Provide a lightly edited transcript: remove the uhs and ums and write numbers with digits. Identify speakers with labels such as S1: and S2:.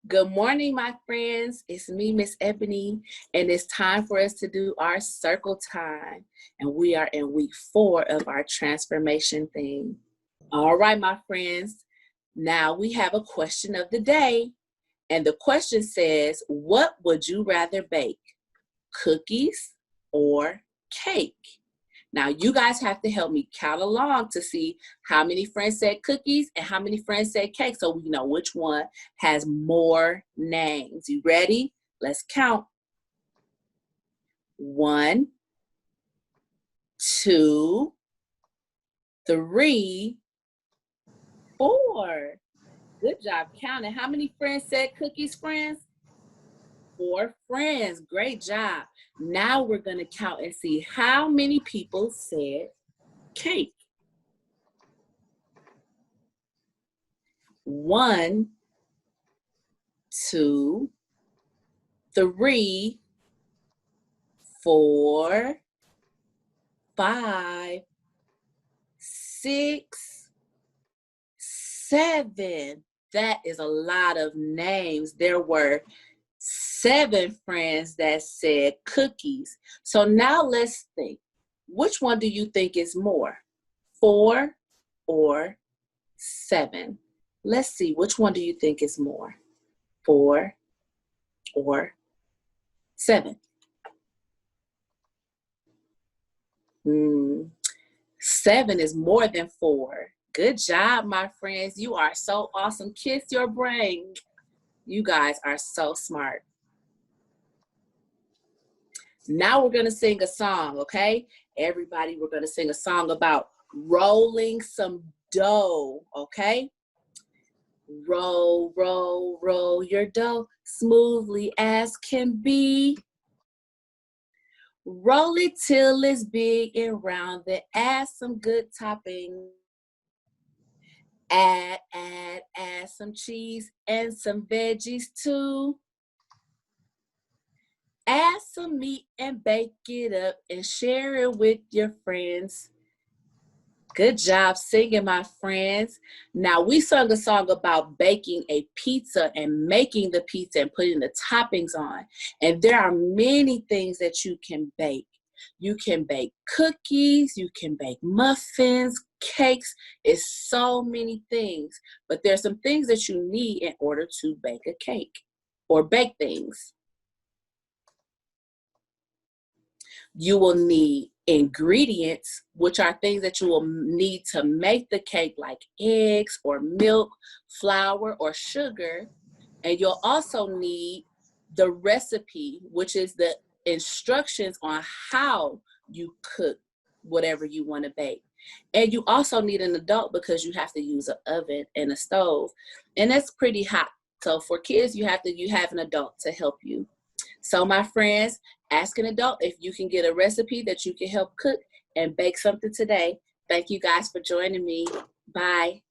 S1: Good morning, my friends. It's me, Miss Ebony, and it's time for us to do our circle time. And we are in week 4 of our transformation theme. All right, my friends. Now we have a question of the day. And the question says, what would you rather bake? Cookies or cake? Now, you guys have to help me count along to see how many friends said cookies and how many friends said cake so we know which one has more names. You ready? Let's count. 1, 2, 3, 4. Good job counting. How many friends said cookies, friends? 4 friends. Great job. Now we're going to count and see how many people said cake. 1, 2, 3, 4, 5, 6, 7. That is a lot of names. There were 7 friends that said cookies. So now let's think. Which one do you think is more? 4 or 7? Let's see. Which one do you think is more? 4 or 7? 7 is more than 4. Good job, my friends. You are so awesome. Kiss your brain. You guys are so smart. Now we're going to sing a song, okay? Everybody, we're going to sing a song about rolling some dough, okay? Roll, roll, roll your dough smoothly as can be. Roll it till it's big and round, then add some good topping. Add some cheese and some veggies too. Add some meat and bake it up and share it with your friends. Good job singing, my friends. Now, we sung a song about baking a pizza and making the pizza and putting the toppings on. And there are many things that you can bake. You can bake cookies, you can bake muffins, cakes. It's so many things. But there's some things that you need in order to bake a cake or bake things. You will need ingredients, which are things that you will need to make the cake, like eggs or milk, flour or sugar. And you'll also need the recipe, which is the instructions on how you cook whatever you want to bake. And you also need an adult because you have to use an oven and a stove. And that's pretty hot. So for kids, you have an adult to help you. So my friends, ask an adult if you can get a recipe that you can help cook and bake something today. Thank you guys for joining me. Bye.